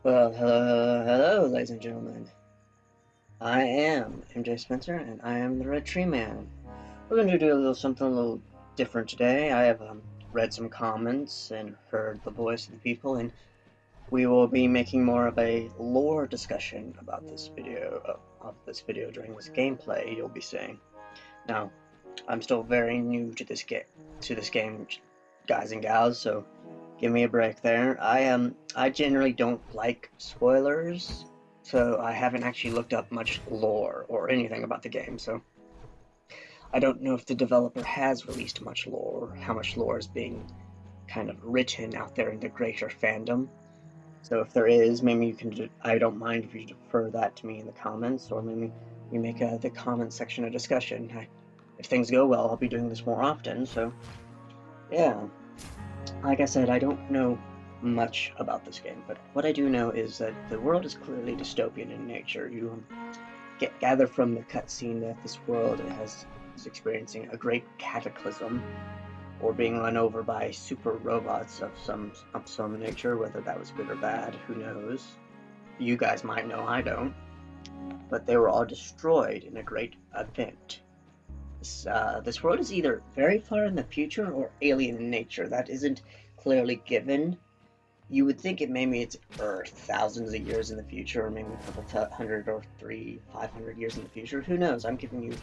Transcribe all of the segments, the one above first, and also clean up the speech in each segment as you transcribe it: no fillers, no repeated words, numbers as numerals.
Well, hello, ladies and gentlemen. I am MJ Spencer, and I am the RedTreeMan. We're going to do a little something a little different today. I have read some comments and heard the voice of the people, and we will be making more of a lore discussion about this video, during this gameplay. You'll be seeing. Now, I'm still very new to this game, guys and gals, so give me a break there. I generally don't like spoilers, so I haven't actually looked up much lore or anything about the game, so I don't know if the developer has released much lore, or how much lore is being kind of written out there in the greater fandom. So if there is, maybe you can. I don't mind if you defer that to me in the comments, or maybe we make the comment section a discussion. If things go well, I'll be doing this more often. So yeah, like I said, I don't know much about this game, but what I do know is that the world is clearly dystopian in nature. You gather from the cutscene that this world is experiencing a great cataclysm, or being run over by super robots of some nature. Whether that was good or bad, who knows? You guys might know, I don't. But they were all destroyed in a great event. This world is either very far in the future or alien in nature. That isn't clearly given. You would think maybe it's Earth, thousands of years in the future, or maybe a couple hundred or 500 years in the future. Who knows? I'm giving you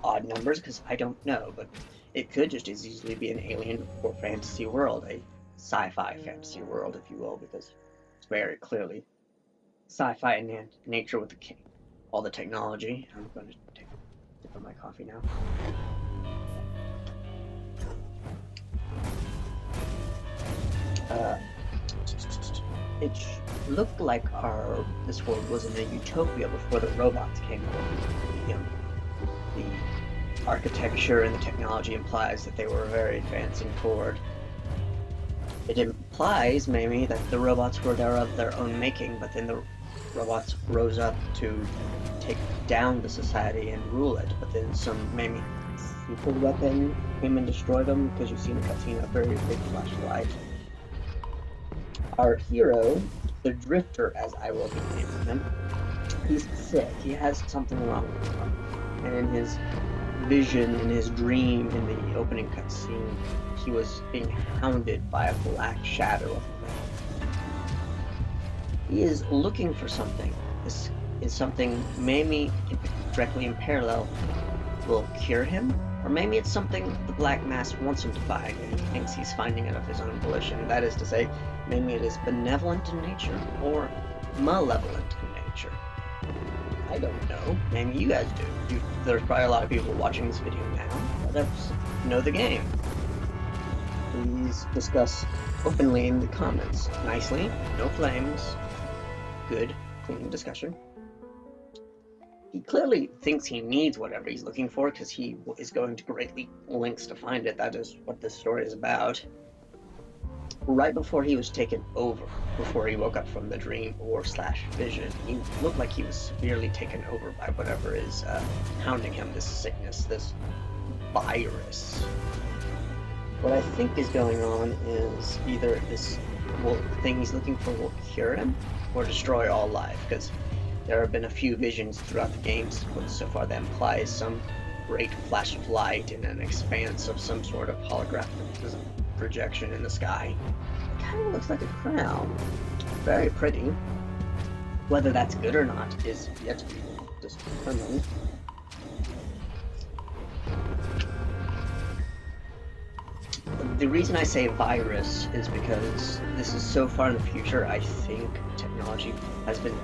odd numbers because I don't know, but it could just as easily be an alien or fantasy world, a sci-fi fantasy world, if you will, because it's very clearly sci-fi in nature with all the technology. I'm going to take a sip of my coffee now. It looked like this world was in a utopia before the robots came along. The architecture and the technology implies that they were very advancing forward. It implies maybe that the robots were there of their own making, but then the robots rose up to take down the society and rule it. But then some maybe super weapon came and destroyed them, because you see in the cutscene a very big flashlight. Our hero, the Drifter, as I will be naming him, he's sick. He has something wrong with him. And in his vision, in his dream, in the opening cutscene, he was being hounded by a black shadow of a man. He is looking for something. This is something maybe directly in parallel will cure him, or maybe it's something the Black Mass wants him to find, and he thinks he's finding it of his own volition. That is to say, maybe it is benevolent in nature, or malevolent in nature. I don't know. Maybe you guys do. There's probably a lot of people watching this video now that know the game. Please discuss openly in the comments. Nicely, no flames. Good, clean discussion. He clearly thinks he needs whatever he's looking for, because he is going to great lengths to find it. That is what this story is about. Right before he was taken over, before he woke up from the dream or /vision, he looked like he was severely taken over by whatever is hounding him, this sickness, this virus. What I think is going on is either this thing he's looking for will cure him or destroy all life, because there have been a few visions throughout the games so far that implies some great flash of light in an expanse of some sort of holographic projection in the sky. It kind of looks like a crown. Very pretty. Whether that's good or not is yet to be determined. The reason I say virus is because this is so far in the future. I think technology has been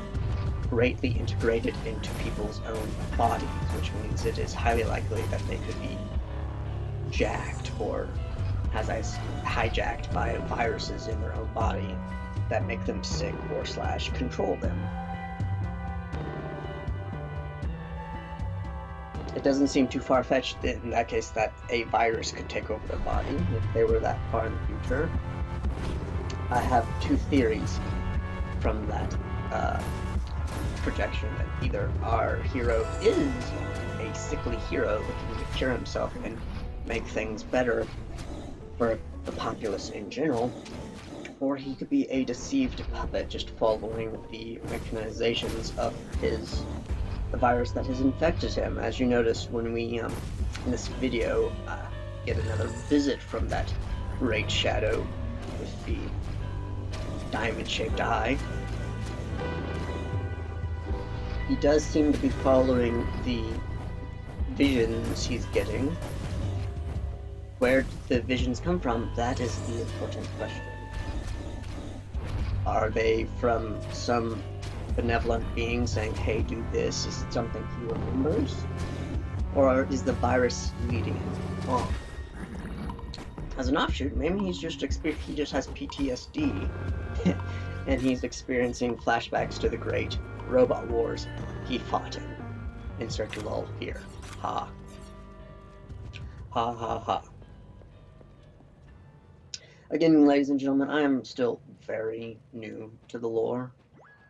greatly integrated into people's own bodies, which means it is highly likely that they could be jacked or, as I hijacked by viruses in their own body that make them sick or control them. It doesn't seem too far-fetched in that case that a virus could take over their body if they were that far in the future. I have two theories from that projection, that either our hero is a sickly hero looking to cure himself and make things better for the populace in general, or he could be a deceived puppet just following the mechanizations of the virus that has infected him. As you notice when we, in this video, get another visit from that great shadow with the diamond-shaped eye. He does seem to be following the visions he's getting. Where the visions come from, that is the important question. Are they from some benevolent being saying, hey, do this? Is it something he remembers? Or is the virus leading him on? As an offshoot, maybe he just has PTSD and he's experiencing flashbacks to the great robot wars he fought in. Insert lol here. Ha. Ha ha ha. Again, ladies and gentlemen, I am still very new to the lore,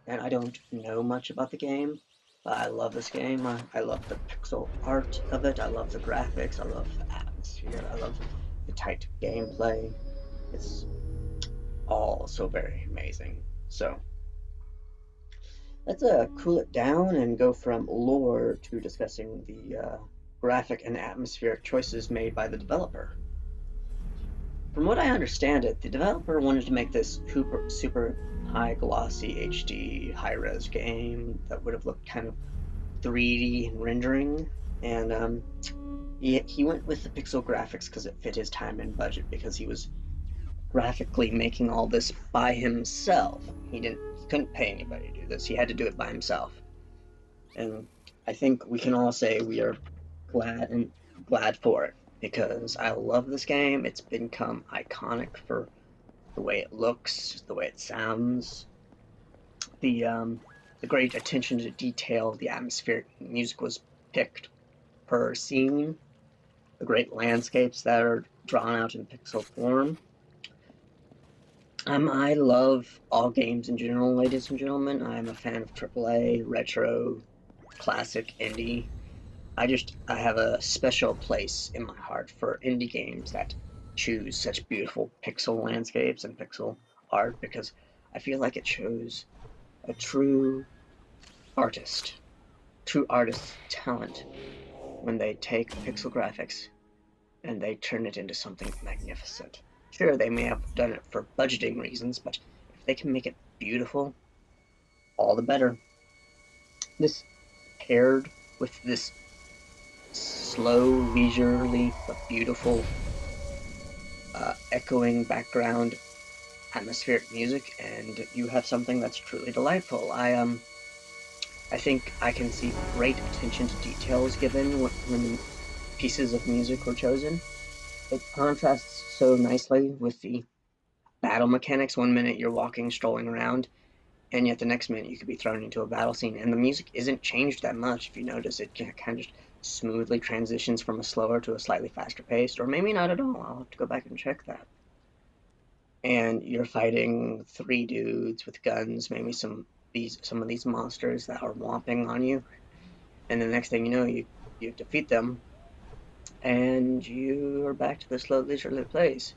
and I don't know much about the game, but I love this game. I love the pixel art of it, I love the graphics, I love the atmosphere, I love the tight gameplay. It's all so very amazing. So, let's cool it down and go from lore to discussing the graphic and atmospheric choices made by the developer. From what I understand it, the developer wanted to make this super high glossy HD high res game that would have looked kind of 3D and rendering, and he went with the pixel graphics because it fit his time and budget, because he was graphically making all this by himself. He couldn't pay anybody to do this. He had to do it by himself. And I think we can all say we are glad for it, because I love this game. It's become iconic for the way it looks, the way it sounds, the great attention to detail, the atmospheric music was picked per scene, the great landscapes that are drawn out in pixel form. I love all games in general, ladies and gentlemen. I'm a fan of AAA, retro, classic, indie. I have a special place in my heart for indie games that choose such beautiful pixel landscapes and pixel art, because I feel like it shows a true artist's talent when they take pixel graphics and they turn it into something magnificent. Sure, they may have done it for budgeting reasons, but if they can make it beautiful, all the better. This paired with this slow, leisurely, but beautiful, echoing background atmospheric music, and you have something that's truly delightful. I think I can see great attention to details given when pieces of music were chosen. It contrasts so nicely with the battle mechanics. One minute you're walking, strolling around, and yet the next minute you could be thrown into a battle scene, and the music isn't changed that much. If you notice, it kind of just smoothly transitions from a slower to a slightly faster pace, or maybe not at all. I'll have to go back and check that. And you're fighting 3 dudes with guns, maybe some of these monsters that are whomping on you, and the next thing you know, you defeat them, and you're back to the slow leisurely pace.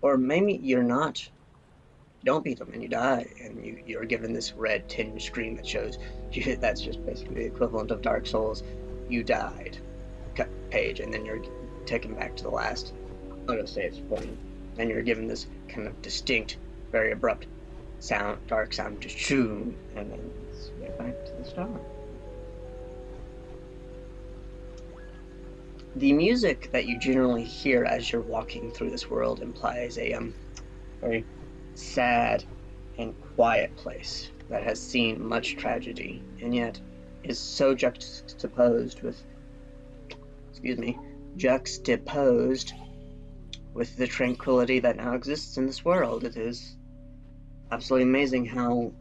Or maybe you're not, you don't beat them and you die, and you're given this red tinge screen that shows you, that's just basically the equivalent of Dark Souls. You died. Cut page, and then you're taken back to the last autosave point, and you're given this kind of distinct, very abrupt sound, dark sound, just shoo, and then it's right back to the start. The music that you generally hear as you're walking through this world implies a very sad and quiet place that has seen much tragedy, and yet is so juxtaposed with the tranquility that now exists in this world. It is absolutely amazing how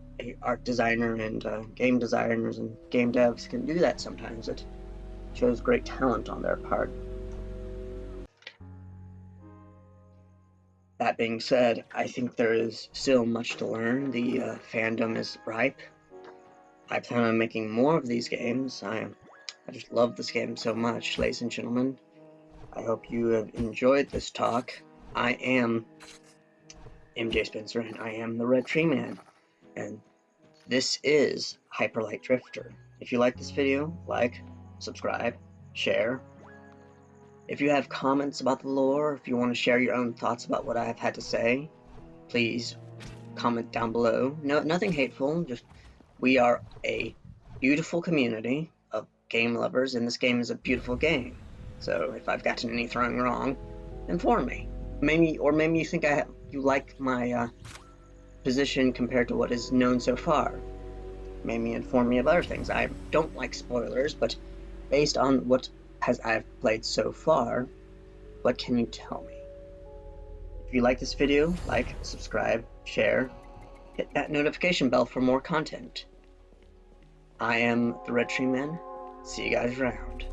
art designer and game designers and game devs can do that sometimes. It shows great talent on their part. That being said, I think there is still much to learn. The fandom is ripe. I plan on making more of these games. I just love this game so much, ladies and gentlemen. I hope you have enjoyed this talk. I am MJ Spencer, and I am the RedTreeMan, and this is Hyperlight Drifter. If you like this video, like, subscribe, share. If you have comments about the lore, if you want to share your own thoughts about what I have had to say, please comment down below. No, nothing hateful, just we are a beautiful community of game lovers, and this game is a beautiful game. So if I've gotten anything wrong, inform me. Maybe you think you like my position compared to what is known so far. Maybe inform me of other things. I don't like spoilers, but based on what I've played so far, what can you tell me? If you like this video, like, subscribe, share, hit that notification bell for more content. I am the RedTreeMan. See you guys around.